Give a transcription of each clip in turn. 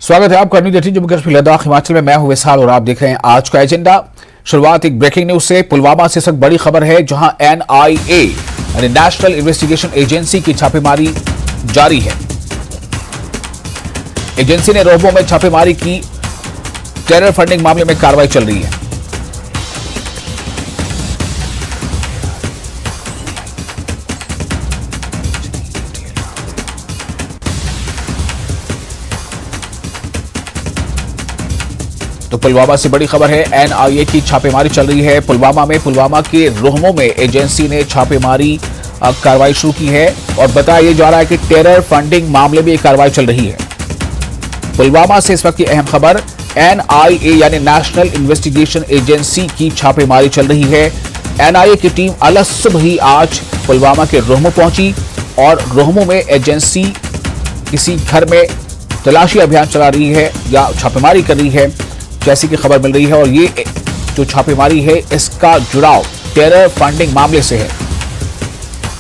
स्वागत है आपका न्यूज 18 जम्मू कश्मीर लद्दाख हिमाचल में। मैं हूं विशाल और आप देख रहे हैं आज का एजेंडा। शुरुआत एक ब्रेकिंग न्यूज से। पुलवामा से इस वक्त बड़ी खबर है, जहां NIA यानी नेशनल इन्वेस्टिगेशन एजेंसी की छापेमारी जारी है। एजेंसी ने रोहबो में छापेमारी की। टेरर फंडिंग मामले में कार्रवाई चल रही है। तो पुलवामा से बड़ी खबर है, NIA की छापेमारी चल रही है पुलवामा के रोहमो में एजेंसी ने छापेमारी कार्रवाई शुरू की है और बताया जा रहा है कि टेरर फंडिंग मामले में कार्रवाई चल रही है। पुलवामा से इस वक्त की अहम खबर, NIA यानी नेशनल इन्वेस्टिगेशन एजेंसी की छापेमारी चल रही है। NIA की टीम अल सुबह ही आज पुलवामा के रोहमो पहुंची और रोहमो में एजेंसी किसी घर में तलाशी अभियान चला रही है या छापेमारी कर रही है, जैसी की खबर मिल रही है। और ये जो छापेमारी है इसका जुड़ाव टेरर फंडिंग मामले से है।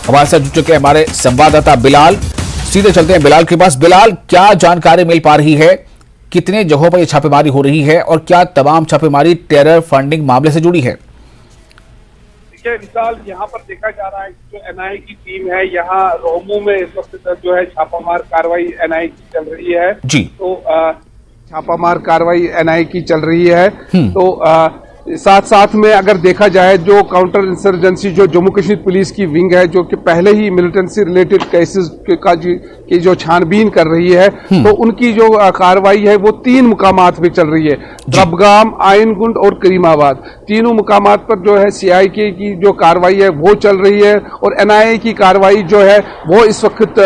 हमारे साथ जुड़ चुके हैं हमारे संवाददाता बिलाल। सीधे चलते हैं बिलाल के पास। बिलाल, क्या जानकारी मिल पा रही है, कितने जगहों पर यह छापेमारी हो रही है और क्या तमाम छापेमारी टेरर फंडिंग मामले से जुड़ी है? देखिए विशाल, यहाँ पर देखा जा रहा है कि जो NIA की टीम है यहाँ रोहमो में इस वक्त जो है छापामार कार्रवाई NIA की चल रही है जी। तो छापामार कार्रवाई NIA की चल रही है। तो साथ साथ में अगर देखा जाए जो काउंटर इंसर्जेंसी जो जम्मू कश्मीर पुलिस की विंग है, जो कि पहले ही मिलिटेंसी रिलेटेड केसेस की जो छानबीन कर रही है, तो उनकी जो कार्रवाई है वो 3 मुकामात पे चल रही है। द्रबगाम, आयनगुंड और करीमाबाद, तीनों मुकामात पर जो है CIK की जो कार्रवाई है वो चल रही है और NIA की कार्रवाई जो है वो इस वक्त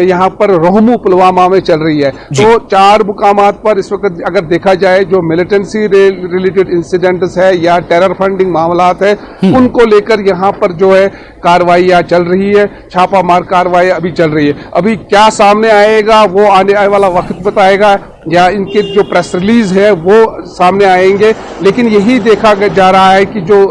यहाँ पर रोहमू पुलवामा में चल रही है। तो 4 मुकामात पर इस वक्त अगर देखा जाए जो मिलिटेंसी रिलेटेड इंसिडेंट्स है या टेरर फंडिंग मामलात है, उनको लेकर यहाँ पर जो है कार्रवाइयां चल रही है, छापामार कार्रवाई अभी चल रही है। अभी क्या सामने आएगा वो आने वाला वक्त बताएगा या इनके जो प्रेस रिलीज है वो सामने आएंगे। लेकिन यही देखा जा रहा है कि जो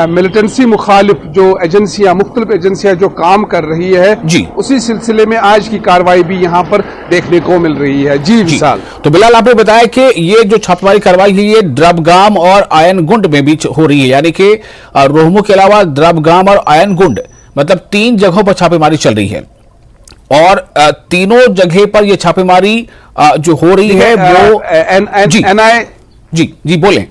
मिलिटेंसी मुखालिफ जो एजेंसियां, मुख्तलिफ एजेंसियां जो काम कर रही है जी, उसी सिलसिले में आज की कार्रवाई भी यहाँ पर देखने को मिल रही है। जी विशाल। तो बिलाल, आपने बताया कि ये जो छापेमारी कार्रवाई है ये द्रबगाम और आयनगुंड में भी हो रही है, यानी कि रोहमो के अलावा द्रबगाम और आयनगुंड मतलब 3 जगहों पर छापेमारी चल रही है और तीनों जगह पर यह छापेमारी जो हो रही है वो NIA जी बोलें।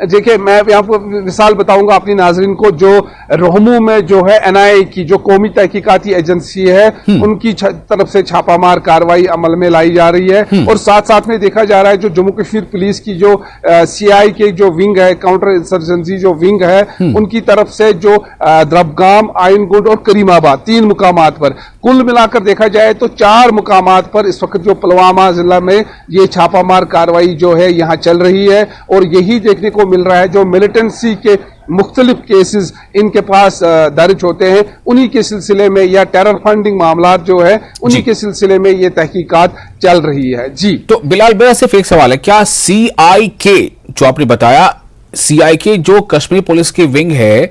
देखिए मैं आपको मिसाल बताऊंगा अपनी नाजरीन को, जो रोहमू में जो है NIA की जो कौमी तहकीकाती एजेंसी है उनकी तरफ से छापामार कार्रवाई अमल में लाई जा रही है और साथ साथ में देखा जा रहा है जो जम्मू कश्मीर पुलिस की जो CIK जो विंग है, काउंटर इंसर्जेंसी जो विंग है, उनकी तरफ से जो द्रबगाम, आयनगुंड और करीमाबाद 3 मुकामात पर कुल मिलाकर देखा जाए तो 4 मुकामात पर इस वक्त जो पुलवामा जिला में ये छापामार कार्रवाई जो है यहाँ चल रही है। और यही देखने को मिल रहा है जो मिलिटेंसी के मुख्तलिफ केसेस इनके पास दर्ज होते हैं, उन्हीं के सिलसिले में या टेरर फंडिंग मामला जो है उन्हीं के सिलसिले में ये तहकीकात चल रही है। जी तो बिलाल, मेरा सिर्फ एक सवाल है, क्या CIK जो आपने बताया, CIK जो कश्मीर पुलिस की विंग है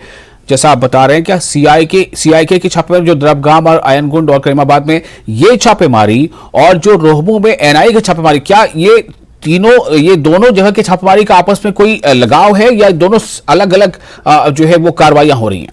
जैसा आप बता रहे हैं, क्या CIK की छापेमारी जो द्रबगाम और आयनगुंड और करीमाबाद में ये छापेमारी और जो रोहमू में NIA की छापेमारी, क्या ये दोनों जगह की छापेमारी का आपस में कोई लगाव है या दोनों अलग अलग जो है वो कार्रवाइयां हो रही हैं?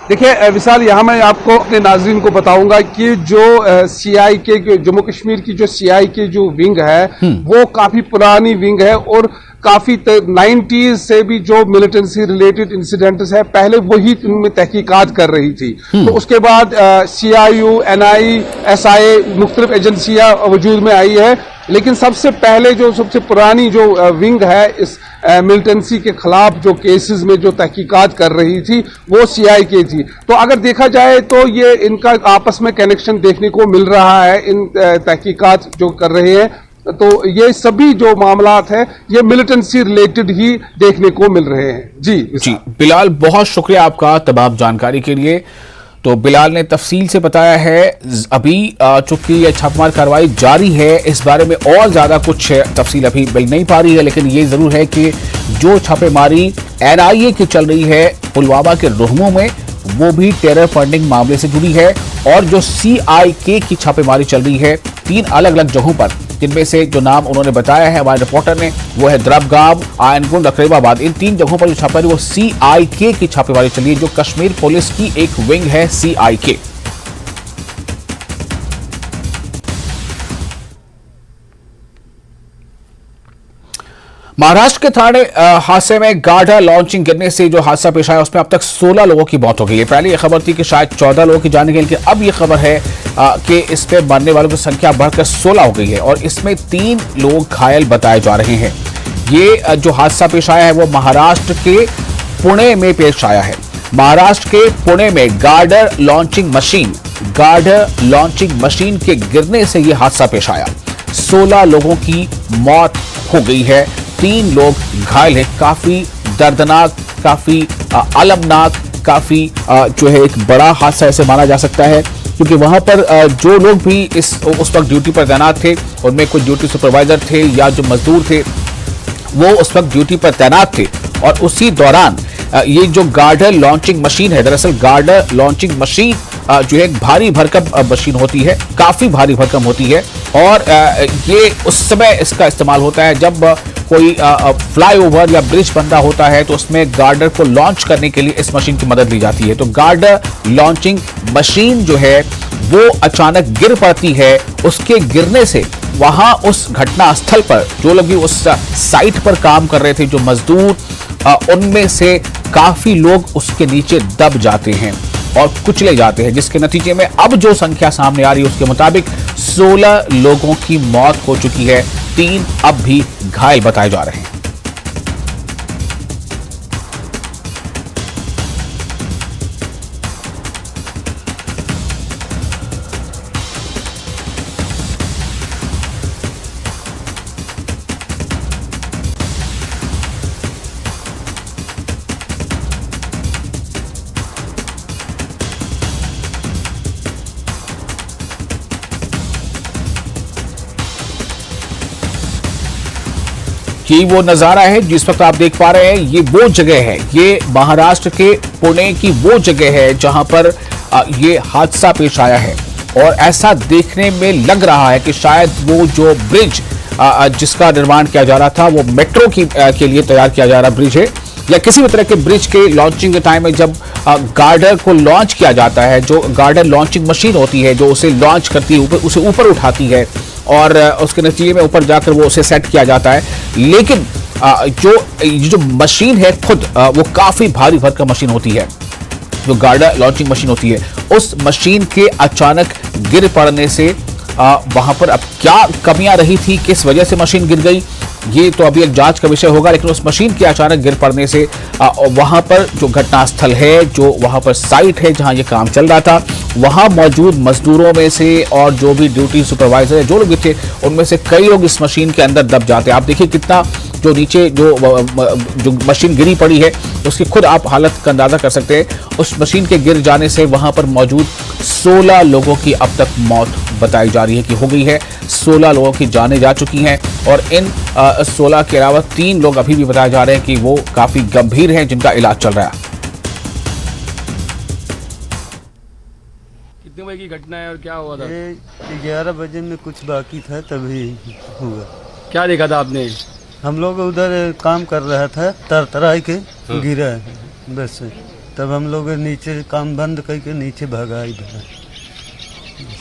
देखिए विशाल, यहाँ मैं आपको अपने नाजरीन को बताऊंगा कि जो CIK जम्मू कश्मीर की जो CIK जो विंग है वो काफी पुरानी विंग है और काफी 90s से भी जो मिलिटेंसी रिलेटेड इंसिडेंट्स है पहले वही उनमें तहकीकात कर रही थी। तो उसके बाद CIU, NIA, SIA मुख्तलिफ एजेंसियां वजूद में आई है, लेकिन सबसे पहले जो सबसे पुरानी जो विंग है इस मिलिटेंसी के खिलाफ जो केसेस में जो तहकीकात कर रही थी वो CIK थी। तो अगर देखा जाए तो ये इनका आपस में कनेक्शन देखने को मिल रहा है, इन तहकीकात जो कर रहे हैं। तो ये सभी जो मामलात है ये मिलिटेंसी रिलेटेड ही देखने को मिल रहे हैं। जी बिलाल, बहुत शुक्रिया आपका तमाम जानकारी के लिए। तो बिलाल ने तफसील से बताया है। अभी चूंकि यह छापेमार कार्रवाई जारी है, इस बारे में और ज्यादा कुछ तफसील अभी मिल नहीं पा रही है, लेकिन ये जरूर है कि जो छापेमारी NIA की चल रही है पुलवामा के रोहमो में, वो भी टेरर फंडिंग मामले से जुड़ी है। और जो CIK की छापेमारी चल रही है 3 अलग अलग जगहों पर, जिनमें से जो नाम उन्होंने बताया है हमारे रिपोर्टर ने वो है द्रबगाम, आयनकुंड, अकरीबाबाद। इन 3 जगहों पर जो छापेमारी वो CIK की छापेमारी चली है, जो कश्मीर पुलिस की एक विंग है CIK। महाराष्ट्र के थाने हादसे में गार्डर लॉन्चिंग गिरने से जो हादसा पेश आया उसमें अब तक 16 लोगों की मौत हो गई है। पहले यह खबर थी कि शायद 14 लोगों की जाने गई, लेकिन अब यह खबर है कि इसमें मरने वालों की संख्या बढ़कर 16 हो गई है और इसमें 3 लोग घायल बताए जा रहे हैं। ये जो हादसा पेश आया है वो महाराष्ट्र के पुणे में पेश आया है। महाराष्ट्र के पुणे में गार्डर लॉन्चिंग मशीन के गिरने से यह हादसा पेश आया। 16 लोगों की मौत हो गई है, 3 लोग घायल हैं। काफी दर्दनाक, काफी अलमनाक, काफी जो है एक बड़ा हादसा ऐसे माना जा सकता है, क्योंकि वहां पर जो लोग भी उस वक्त ड्यूटी पर तैनात थे, उनमें कुछ ड्यूटी सुपरवाइजर थे या जो मजदूर थे वो उस वक्त ड्यूटी पर तैनात थे। और उसी दौरान ये जो गार्डर लॉन्चिंग मशीन है, दरअसल गार्डर लॉन्चिंग मशीन जो है एक भारी भरकम मशीन होती है, काफी भारी भरकम होती है। और ये उस समय इसका इस्तेमाल होता है जब कोई फ्लाईओवर या ब्रिज बन रहा होता है, तो उसमें गार्डर को लॉन्च करने के लिए इस मशीन की मदद ली जाती है। तो गार्डर लॉन्चिंग मशीन जो है वो अचानक गिर पड़ती है। उसके गिरने से वहां उस घटना स्थल पर जो लोग भी उस साइट पर काम कर रहे थे, जो मजदूर, उनमें से काफी लोग उसके नीचे दब जाते हैं और कुचले जाते हैं, जिसके नतीजे में अब जो संख्या सामने आ रही है उसके मुताबिक 16 लोगों की मौत हो चुकी है, 3 अब भी घायल बताए जा रहे हैं। ये वो नजारा है जिस वक्त आप देख पा रहे हैं, ये वो जगह है, ये महाराष्ट्र के पुणे की वो जगह है जहां पर ये हादसा पेश आया है। और ऐसा देखने में लग रहा है कि शायद वो जो ब्रिज जिसका निर्माण किया जा रहा था वो मेट्रो के लिए तैयार किया जा रहा ब्रिज है, या किसी भी तरह के ब्रिज के लॉन्चिंग के टाइम में जब गार्डर को लॉन्च किया जाता है, जो गार्डर लॉन्चिंग मशीन होती है जो उसे लॉन्च करती है, उसे ऊपर उठाती है और उसके नतीजे में ऊपर जाकर वो उसे सेट किया जाता है। लेकिन जो मशीन है खुद वो काफी भारी भरकम मशीन होती है, जो गार्डर लॉन्चिंग मशीन होती है। उस मशीन के अचानक गिर पड़ने से वहां पर अब क्या कमियां रही थी, किस वजह से मशीन गिर गई, ये तो अभी एक जांच का विषय होगा। लेकिन उस मशीन के अचानक गिर पड़ने से वहां पर जो घटनास्थल है, जो वहां पर साइट है जहां ये काम चल रहा था, वहां मौजूद मजदूरों में से और जो भी ड्यूटी सुपरवाइजर है, जो लोग थे, उनमें से कई लोग इस मशीन के अंदर दब जाते हैं। आप देखिए कितना जो नीचे जो मशीन गिरी पड़ी है उसकी खुद आप हालत का अंदाजा कर सकते हैं। उस मशीन के गिर जाने से वहां पर मौजूद 16 लोगों की अब तक मौत बताई जा रही है कि हो गई है। 16 लोगों की जानें जा चुकी हैं और इन 16 के अलावा 3 लोग अभी भी बताए जा रहे हैं कि वो काफी गंभीर हैं, जिनका इलाज चल रहा है। कितने बजे की घटना है और क्या हुआ था? 11 बजे में कुछ बाकी था तभी हुआ। क्या देखा था आपने? हम लोग उधर काम कर रहा था, तरतराई के गिरा बस, तब हम लोग नीचे काम बंद करके नीचे भागा इधर।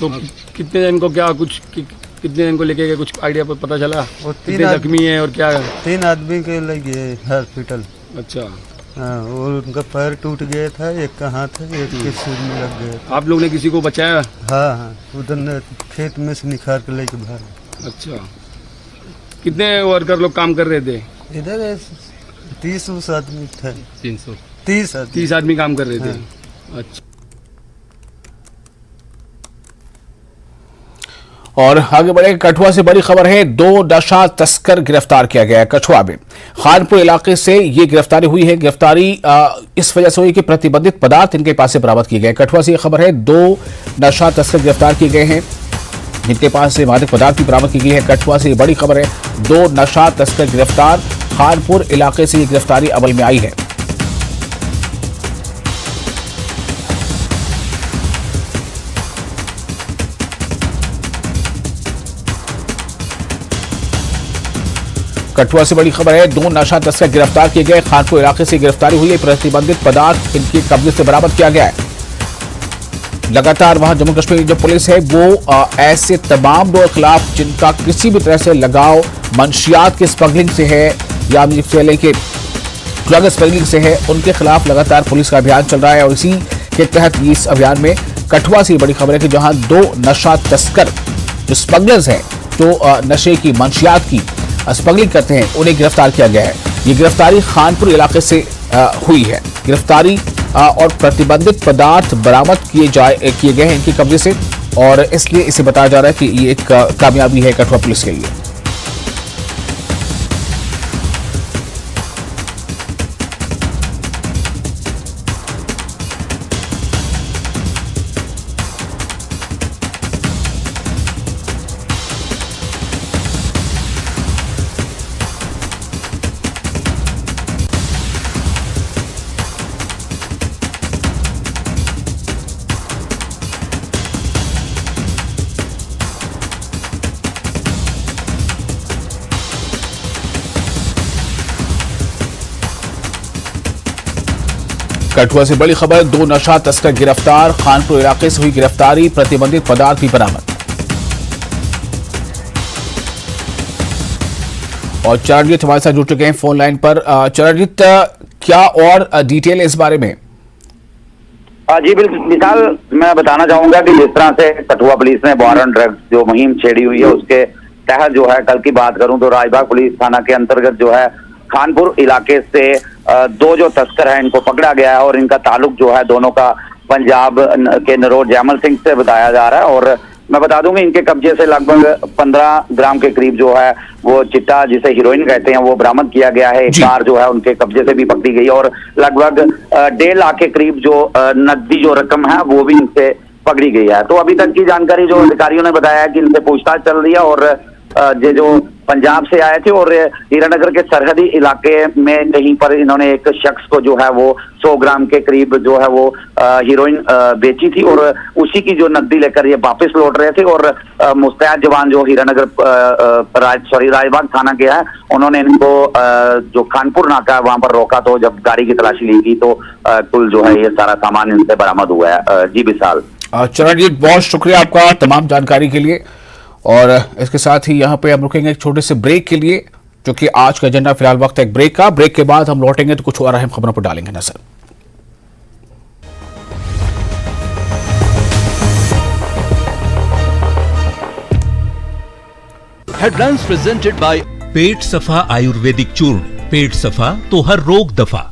तो कितने जन को क्या कुछ कितने जन को लेके गए, कुछ आइडिया पता चला? और कितने जख्मी हैं और क्या? 3 आदमी के लगे हॉस्पिटल। अच्छा। हाँ, और उनका पैर टूट गया था, एक का हाथ है, एक के सिर में लग गया था। आप लोग ने किसी को बचाया? हाँ हाँ, उधर खेत में से निखार के लेके भाग। अच्छा। कितने वर्कर लोग काम कर रहे थे इधर? 30 आदमी थे। 30 आदमी काम कर रहे थे। अच्छा। और आगे बढ़े, कठुआ से बड़ी खबर है, 2 नशा तस्कर गिरफ्तार किया गया है। कठुआ में खानपुर इलाके से ये गिरफ्तारी हुई है। गिरफ्तारी इस वजह से हुई कि प्रतिबंधित पदार्थ इनके पास से बरामद किए गए। कठुआ से ये खबर है, 2 नशा तस्कर गिरफ्तार किए गए हैं, जिनके पास से मादक पदार्थ भी बरामद की गई है। कठुआ से ये बड़ी खबर है, 2 नशा तस्कर गिरफ्तार। खानपुर इलाके से ये गिरफ्तारी अमल में आई है। कठुआ से बड़ी खबर है, 2 नशा तस्कर गिरफ्तार किए गए। खानपुर इलाके से गिरफ्तारी हुई है। प्रतिबंधित पदार्थ इनके कब्जे से बरामद किया गया है। लगातार वहां जम्मू कश्मीर की जो पुलिस है वो ऐसे तमाम लोगों के खिलाफ जिनका किसी भी तरह से लगाव मंशियात की स्मगलिंग से है या के ड्रग स्मगलिंग से है, उनके खिलाफ लगातार पुलिस का अभियान चल रहा है। और इसी के तहत इस अभियान में कठुआ से बड़ी खबर है कि जहां 2 नशा तस्कर जो स्मगलर्स हैं, जो नशे की मंशियात की स्मगलिंग करते हैं, उन्हें गिरफ्तार किया गया है। ये गिरफ्तारी खानपुर इलाके से हुई है। गिरफ्तारी और प्रतिबंधित पदार्थ बरामद किए गए हैं इनके कब्जे से, और इसलिए इसे बताया जा रहा है कि ये एक कामयाबी है कठुआ पुलिस के लिए। कठुआ से बड़ी खबर, 2 नशा तस्कर गिरफ्तार। खानपुर इलाके से हुई गिरफ्तारी, प्रतिबंधित पदार्थ भी बरामद। और चरणजीत हमारे साथ जुड़ चुके हैं फोन लाइन पर। चरणजीत, क्या और डिटेल इस बारे में? जी बिल्कुल विशाल, मैं बताना चाहूंगा कि जिस तरह से कठुआ पुलिस ने वॉर ऑन ड्रग्स जो मुहिम छेड़ी हुई है, उसके तहत जो है कल की बात करूं तो राजबाग पुलिस थाना के अंतर्गत जो है खानपुर इलाके से 2 जो तस्कर हैं इनको पकड़ा गया है। और इनका ताल्लुक जो है दोनों का पंजाब के नरोट जैमल सिंह से बताया जा रहा है। और मैं बता दूं कि इनके कब्जे से लगभग 15 ग्राम के करीब जो है वो चिट्टा, जिसे हीरोइन कहते हैं, वो बरामद किया गया है। एक कार जो है उनके कब्जे से भी पकड़ी गई और लगभग 1.5 लाख के करीब जो नकदी जो रकम है वो भी इनसे पकड़ी गई है। तो अभी तक की जानकारी जो अधिकारियों ने बताया है कि इनसे पूछताछ चल रही है और ये जो पंजाब से आए थे और हीरानगर के सरहदी इलाके में कहीं पर इन्होंने एक शख्स को जो है वो 100 ग्राम के करीब जो है वो हीरोइन बेची थी और उसी की जो नकदी लेकर ये वापस लौट रहे थे। और मुस्तैद जवान जो हीरानगर राजबाग थाना के है, उन्होंने इनको जो खानपुर नाका है वहां पर रोका, तो जब गाड़ी की तलाशी ली गई तो कुल जो है ये सारा सामान इनसे बरामद हुआ है। जी विशाल। चरणजीत, बहुत शुक्रिया आपका तमाम जानकारी के लिए। और इसके साथ ही यहाँ पे हम रुकेंगे एक छोटे से ब्रेक के लिए, जो कि आज का एजेंडा। फिलहाल वक्त है एक ब्रेक का। ब्रेक के बाद हम लौटेंगे तो कुछ और अहम खबरों पर डालेंगे नजर। हेडलाइंस प्रेजेंटेड बाय पेट सफा आयुर्वेदिक चूर्ण। पेट सफा तो हर रोग दफा।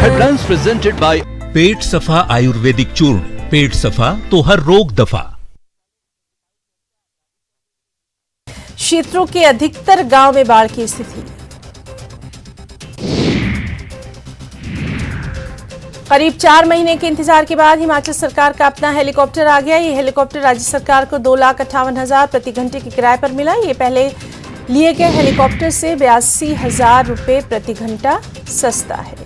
हेडलाइंस प्रेजेंटेड बाय पेट सफा आयुर्वेदिक चूर्ण। पेट सफा तो हर रोग दफा। क्षेत्रों के अधिकतर गांव में बाढ़ की स्थिति। करीब 4 महीने के इंतजार के बाद हिमाचल सरकार का अपना हेलीकॉप्टर आ गया। ये हेलीकॉप्टर राज्य सरकार को 2,58,000 प्रति घंटे के किराए पर मिला। ये पहले लिए गए हेलीकॉप्टर से 82,000 रुपए प्रति घंटा सस्ता है।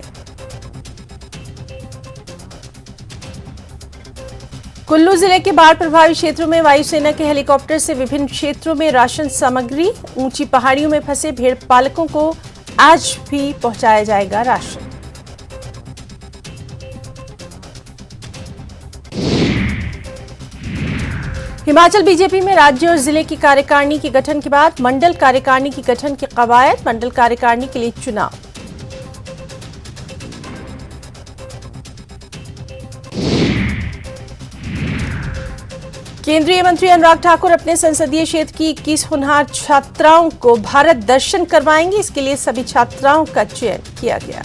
कुल्लू जिले के बाढ़ प्रभावित क्षेत्रों में वायुसेना के हेलीकॉप्टर से विभिन्न क्षेत्रों में राशन सामग्री। ऊंची पहाड़ियों में फंसे भेड़ पालकों को आज भी पहुंचाया जाएगा राशन। हिमाचल बीजेपी में राज्य और जिले की कार्यकारिणी के गठन के बाद मंडल कार्यकारिणी की गठन की कवायद। मंडल कार्यकारिणी के लिए चुनाव। केंद्रीय मंत्री अनुराग ठाकुर अपने संसदीय क्षेत्र की 21 होनहार छात्राओं को भारत दर्शन करवाएंगे। इसके लिए सभी छात्राओं का चयन किया गया।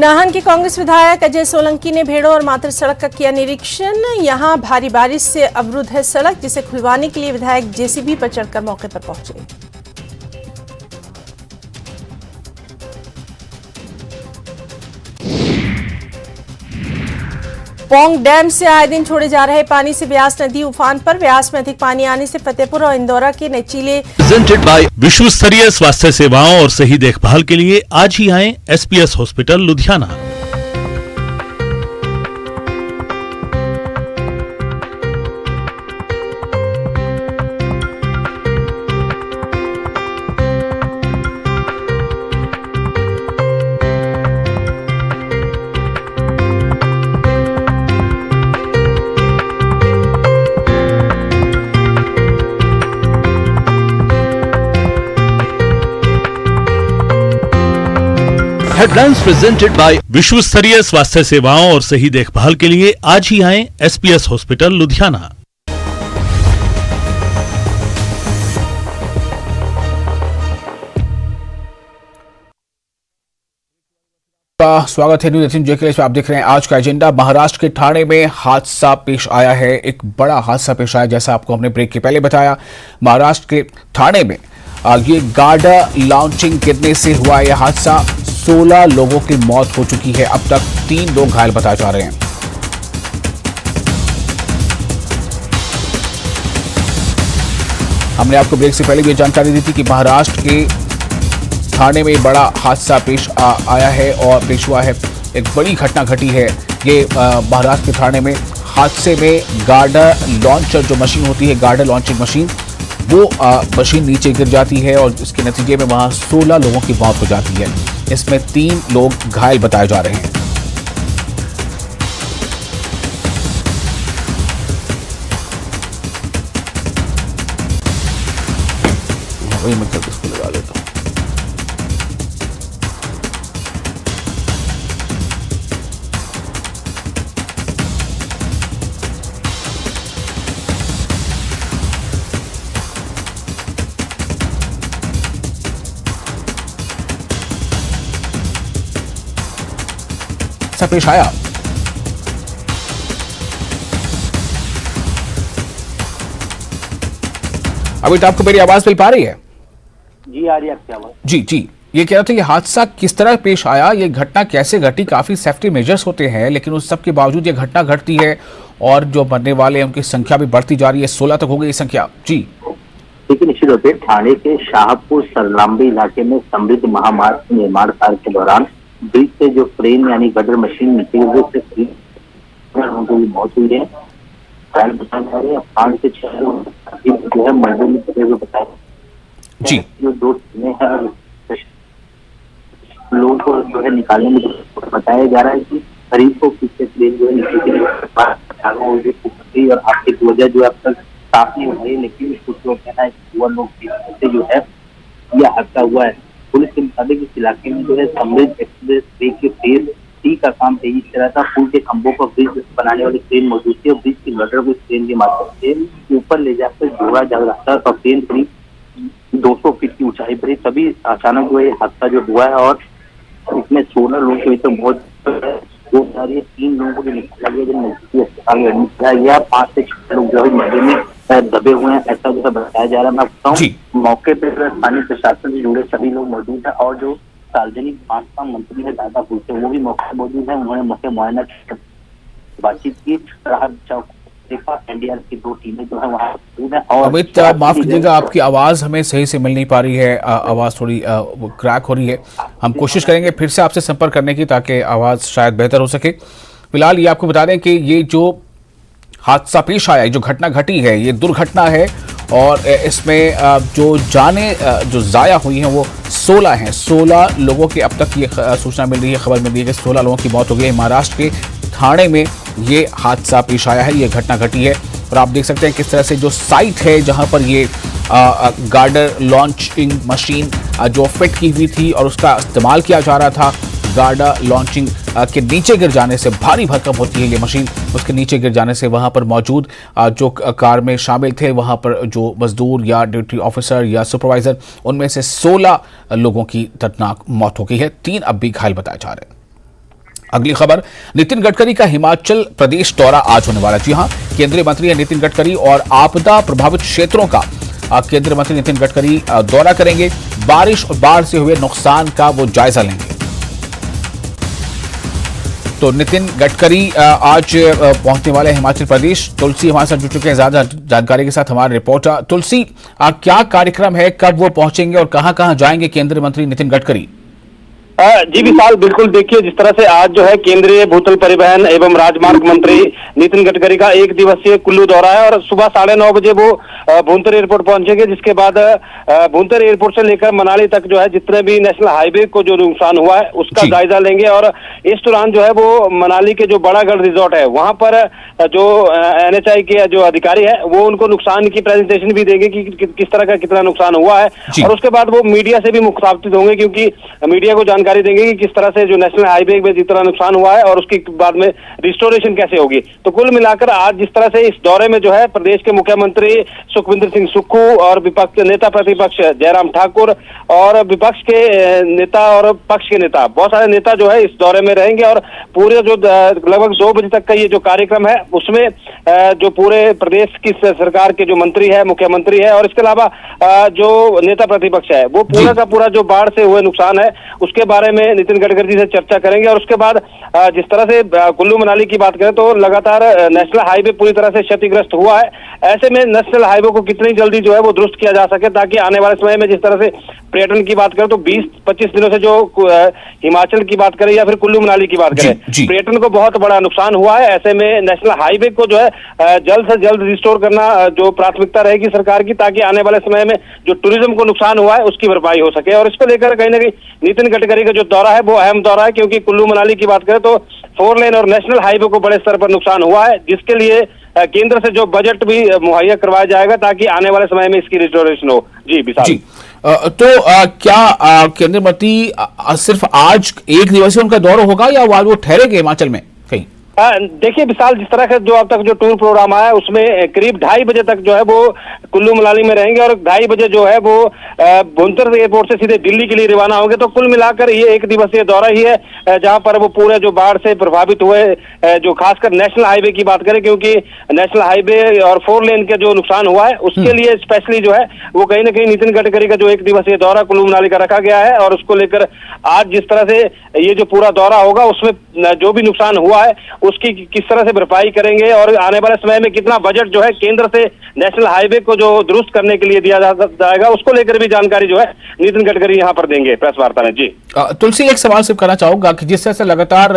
नाहन के कांग्रेस विधायक अजय सोलंकी ने भेड़ों और मातर सड़क का किया निरीक्षण। यहां भारी बारिश से अवरुद्ध है सड़क, जिसे खुलवाने के लिए विधायक जेसीबी पर चढ़कर मौके पर पहुंचे। पोंग डैम से आए दिन छोड़े जा रहे पानी से ब्यास नदी उफान पर। ब्यास में अधिक पानी आने से फतेहपुर और इंदौरा के निचले प्रेजेंटेड बाय विश्व स्तरीय स्वास्थ्य सेवाओं और सही देखभाल के लिए आज ही आएं SPS hospital Ludhiana. Headlines presented by विश्व स्तरीय स्वास्थ्य सेवाओं और सही देखभाल के लिए आज ही आएं एसपीएस हॉस्पिटल लुधियाना। स्वागत है न्यूज 18 जेके पे। आप देख रहे हैं आज का एजेंडा। महाराष्ट्र के ठाणे में हादसा पेश आया है, एक बड़ा हादसा पेश आया, जैसा आपको हमने ब्रेक के पहले बताया। महाराष्ट्र के ठाणे में ये गार्डर लॉन्चिंग गिरने से हुआ यह हादसा। 16 लोगों की मौत हो चुकी है, अब तक 3 लोग घायल बताए जा रहे हैं। हमने आपको ब्रेक से पहले भी जानकारी दी थी कि महाराष्ट्र के ठाणे में बड़ा हादसा पेश आया है और पेश हुआ है। एक बड़ी घटना घटी है। ये महाराष्ट्र के ठाणे में हादसे में गार्डर लॉन्चर जो मशीन होती है, गार्डर लॉन्चिंग मशीन, वो मशीन नीचे गिर जाती है और इसके नतीजे में वहां 16 लोगों की मौत हो जाती है। इसमें 3 लोग घायल बताए जा रहे हैं। वही मैं इसको लगा लेता हूं। पेश आया। अभी तो आपको मेरी आवाज मिल पा रही है? जी आ रही है आपकी आवाज। जी जी, ये कह रहे थे कि हादसा किस तरह पेश आया, ये घटना कैसे घटी? काफी सेफ्टी मेजर्स होते हैं, लेकिन उस सब के बावजूद ये घटना घटती है और जो मरने वाले हैं उनकी संख्या भी बढ़ती जा रही है। 16 तक हो गई संख्या। जी देखिए, निश्चित रूप से ठाणे के शाहपुर सरलाम्बी इलाके में समृद्ध महामार्ग निर्माण कार्य के दौरान ब्रिज से जो क्रेन यानी गटर मशीन नीचे गिरने से मौत हुई है। बताया जा रहे हैं 5 से 6 लोग जो है मलबे में फंसे हुए बताए जी। जो 2 टीमें हैं, लोगों को जो है निकालने में बताया जा रहा है कि खरीद को पीछे क्रेन जो है नीचे के लिए और आपकी वजह जो अब तक साफ नहीं हो रही है, लेकिन कुछ लोग कहना है कि 2 लोग जो है यह हादसा हुआ है। पुलिस के मुताबिक इस इलाके में जो है समृद्ध एक्सप्रेस वे के फेज 3 का काम तेजी से रहा था। पुल के खंभों पर ब्रिज बनाने वाली क्रेन मौजूद थी और ब्रिज की गटर को क्रेन के माध्यम से ऊपर ले जाकर जोड़ा जा रहा था और क्रेन करीब 200 फीट की ऊंचाई पर ही। तभी अचानक जो ये हादसा जो हुआ है और इसमें 16 लोगों की तो बहुत 3 लोगों को निकाला गया, जो नजदीकी अस्पताल में एडमिट किया गया। 5 से 6 लोग जो है मलबे में दबे हुए हैं, ऐसा जो है बताया जा रहा है। मैं बताऊं, मौके पर स्थानीय प्रशासन से जुड़े सभी लोग मौजूद है और जो सार्वजनिक बांधकाम मंत्री है दादा भूसे, वो भी मौके पर मौजूद है। उन्होंने मौके मुआयना बातचीत की, राहत बचाव देखा। एनडीआर की 2 टीमें जो है वहाँ मौजूद है। और अमित, माफ कीजिएगा, आपकी आवाज हमें सही से मिल नहीं पा रही है, आवाज थोड़ी क्रैक हो रही है। हम कोशिश करेंगे फिर से आपसे संपर्क करने की, ताकि आवाज शायद बेहतर हो सके। फिलहाल ये आपको बता दें कि ये जो हादसा पेश आया, जो घटना घटी है, ये दुर्घटना है और इसमें जो जाया हुई हैं वो 16 हैं। 16 लोगों की अब तक ये सूचना मिल रही है, खबर मिल रही है कि 16 लोगों की मौत हो गई है। महाराष्ट्र के ठाणे में ये हादसा पेश आया है, ये घटना घटी है। और आप देख सकते हैं किस तरह से जो साइट है जहां पर ये गार्डर लॉन्चिंग मशीन जो फिट की हुई थी और उसका इस्तेमाल किया जा रहा था, गार्डर लॉन्चिंग के नीचे गिर जाने से, भारी भरकम होती है ये मशीन, उसके नीचे गिर जाने से वहां पर मौजूद जो कार में शामिल थे, वहां पर जो मजदूर या ड्यूटी ऑफिसर या सुपरवाइजर, उनमें से 16 लोगों की दर्दनाक मौत हो गई है। 3 अब भी घायल बताए जा रहे हैं। अगली खबर, नितिन गडकरी का हिमाचल प्रदेश दौरा आज होने वाला है। जी हां, केंद्रीय मंत्री नितिन गडकरी और आपदा प्रभावित क्षेत्रों का केंद्रीय मंत्री नितिन गडकरी दौरा करेंगे। बारिश और बाढ़ से हुए नुकसान का वो जायजा लेंगे। तो नितिन गडकरी आज पहुंचने वाले हिमाचल प्रदेश। तुलसी हमारे साथ जुड़ चुके हैं ज्यादा जानकारी के साथ, हमारे रिपोर्टर। तुलसी, क्या कार्यक्रम है, कब वो पहुंचेंगे और कहां कहां जाएंगे केंद्रीय मंत्री नितिन गडकरी? जी विशाल, बिल्कुल देखिए, जिस तरह से आज जो है केंद्रीय भूतल परिवहन एवं राजमार्ग मंत्री नितिन गडकरी का 1 दिवसीय कुल्लू दौरा है और सुबह 9:30 बजे वो भुंतर एयरपोर्ट पहुंचेंगे, जिसके बाद भुंतर एयरपोर्ट से लेकर मनाली तक जो है जितने भी नेशनल हाईवे को जो नुकसान हुआ है उसका जायजा लेंगे। और इस दौरान जो है वो मनाली के जो बड़ागढ़ रिजॉर्ट है वहां पर जो NHAI के जो अधिकारी है वो उनको नुकसान की प्रेजेंटेशन भी देंगे कि किस तरह का कितना नुकसान हुआ है। और उसके बाद वो मीडिया से भी मुखातिब होंगे, क्योंकि मीडिया को जानकारी देंगे कि किस तरह से जो नेशनल हाईवे में जितना नुकसान हुआ है और उसके बाद में रिस्टोरेशन कैसे होगी। तो कुल मिलाकर आज जिस तरह से इस दौरे में जो है प्रदेश के मुख्यमंत्री सुखविंदर सिंह सुक्खू और विपक्ष नेता प्रतिपक्ष जयराम ठाकुर और विपक्ष के नेता और पक्ष के नेता, बहुत सारे नेता जो है इस दौरे में रहेंगे। और पूरे जो लगभग 2 बजे तक का ये जो कार्यक्रम है उसमें जो पूरे प्रदेश की सरकार के जो मंत्री है, मुख्यमंत्री है और इसके अलावा जो नेता प्रतिपक्ष है वो पूरा का पूरा जो बाढ़ से हुए नुकसान है उसके बारे में नितिन गडकरी से चर्चा करेंगे। और उसके बाद जिस तरह से कुल्लू मनाली की बात करें तो लगातार नेशनल हाईवे पूरी तरह से क्षतिग्रस्त हुआ है। ऐसे में नेशनल हाईवे को कितनी जल्दी जो है वो दुरुस्त किया जा सके, ताकि आने वाले समय में जिस तरह से पर्यटन की बात करें तो 20-25 दिनों से जो हिमाचल की बात करें या फिर कुल्लू मनाली की बात करें, पर्यटन को बहुत बड़ा नुकसान हुआ है। ऐसे में नेशनल हाईवे को जो है जल्द से जल्द रिस्टोर करना जो प्राथमिकता रहेगी सरकार की, ताकि आने वाले समय में जो टूरिज्म को नुकसान हुआ है उसकी भरपाई हो सके। और इसको लेकर कहीं ना कहीं नितिन गडकरी का जो दौरा है वो अहम दौरा है, क्योंकि कुल्लू मनाली की बात करें तो 4 लेन और नेशनल हाईवे को बड़े स्तर पर नुकसान हुआ है, जिसके लिए केंद्र से जो बजट भी मुहैया करवाया जाएगा ताकि आने वाले समय में इसकी रिस्टोरेशन हो। जी विशाल जी, तो क्या केंद्रीय मंत्री सिर्फ आज 1 दिवसीय उनका दौरा होगा या वो ठहरेंगे हिमाचल में कहीं? देखिए विशाल, जिस तरह का जो अब तक जो टूर प्रोग्राम आया उसमें करीब 2:30 बजे तक जो है वो कुल्लू मनाली में रहेंगे और 2:30 बजे जो है वो भुंतर एयरपोर्ट से सीधे दिल्ली के लिए रवाना होंगे। तो कुल मिलाकर ये 1 दिवसीय दौरा ही है, जहां पर वो पूरे जो बाढ़ से प्रभावित हुए जो खासकर नेशनल हाईवे की बात करें, क्योंकि नेशनल हाईवे और 4 लेन के जो नुकसान हुआ है उसके लिए स्पेशली जो है वो कहीं ना कहीं नितिन गडकरी का जो 1 दिवसीय दौरा कुल्लू मनाली का रखा गया है। और उसको लेकर आज जिस तरह से ये जो पूरा दौरा होगा उसमें जो भी नुकसान हुआ है उसकी किस तरह से भरपाई करेंगे और आने वाले समय में कितना बजट जो है केंद्र से नेशनल हाईवे को जो दुरुस्त करने के लिए दिया जाएगा उसको लेकर भी जानकारी जो है नितिन गडकरी यहाँ पर देंगे प्रेस वार्ता में। जी तुलसी, एक सवाल सिर्फ करना चाहूंगा कि जिस तरह से लगातार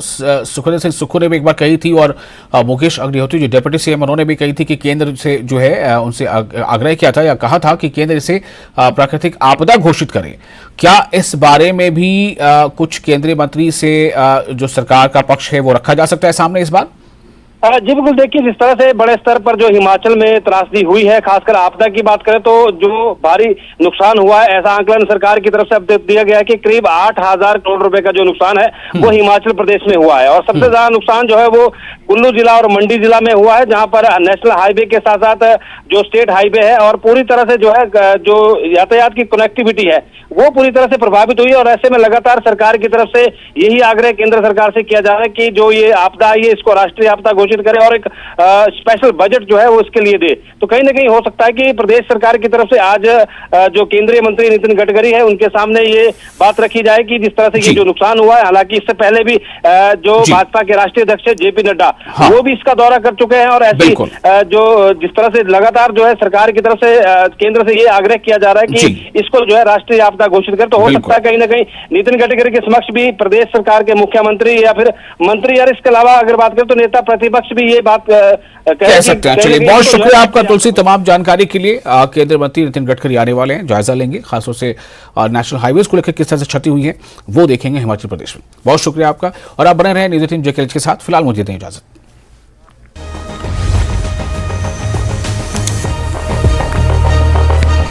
सुखविंदर सिंह सुक्खू ने भी एक बार कही थी और मुकेश अग्निहोत्री जो डिप्टी CM उन्होंने भी कही थी कि केंद्र से जो है उनसे आग्रह किया था या कहा था कि केंद्र इसे प्राकृतिक आपदा घोषित करे। क्या इस बारे में भी कुछ केंद्रीय मंत्री से जो सरकार का पक्ष है वो रखा जा सकता है सामने इस बार? जी बिल्कुल, देखिए जिस तरह से बड़े स्तर पर जो हिमाचल में त्रासदी हुई है, खासकर आपदा की बात करें तो जो भारी नुकसान हुआ है, ऐसा आंकलन सरकार की तरफ से अब दिया गया है कि करीब 8,000 करोड़ रुपए का जो नुकसान है वो हिमाचल प्रदेश में हुआ है। और सबसे ज्यादा नुकसान जो है वो कुल्लू जिला और मंडी जिला में हुआ है, जहां पर नेशनल हाईवे के साथ साथ जो स्टेट हाईवे है और पूरी तरह से जो है जो यातायात की कनेक्टिविटी है वो पूरी तरह से प्रभावित हुई है। और ऐसे में लगातार सरकार की तरफ से यही आग्रह केंद्र सरकार से किया जा रहा है कि जो ये आपदा आई है इसको राष्ट्रीय आपदा घोषित करे और एक स्पेशल बजट जो है वो इसके लिए दे। तो कहीं ना कहीं हो सकता है कि प्रदेश सरकार की तरफ से आज जो केंद्रीय मंत्री नितिन गडकरी है उनके सामने ये बात रखी जाए कि जिस तरह से ये जो नुकसान हुआ है, हालांकि इससे पहले भी जो भाजपा के राष्ट्रीय अध्यक्ष JP नड्डा वो भी इसका दौरा कर चुके हैं। और ऐसी जो जिस तरह से लगातार जो है सरकार की तरफ से केंद्र से ये आग्रह किया जा रहा है कि इसको जो है राष्ट्रीय आपदा घोषित कर, तो हो सकता है कहीं ना कहीं नितिन गडकरी के समक्ष भी प्रदेश सरकार के मुख्यमंत्री या फिर मंत्री और इसके अलावा अगर बात करें तो नेता प्रतिपक्ष भी ये बात कह सकते हैं। चलिए, बहुत शुक्रिया आपका तुलसी तमाम जानकारी के लिए। केंद्रीय मंत्री नितिन गडकरी आने वाले हैं, जायजा लेंगे, खासतौर से नेशनल हाईवेज को लेकर किस तरह से क्षति हुई है वो देखेंगे हिमाचल प्रदेश में। बहुत शुक्रिया आपका और आप बने रहें न्यूज़ 18 JKLH के साथ। फिलहाल मुझे दें इजाजत।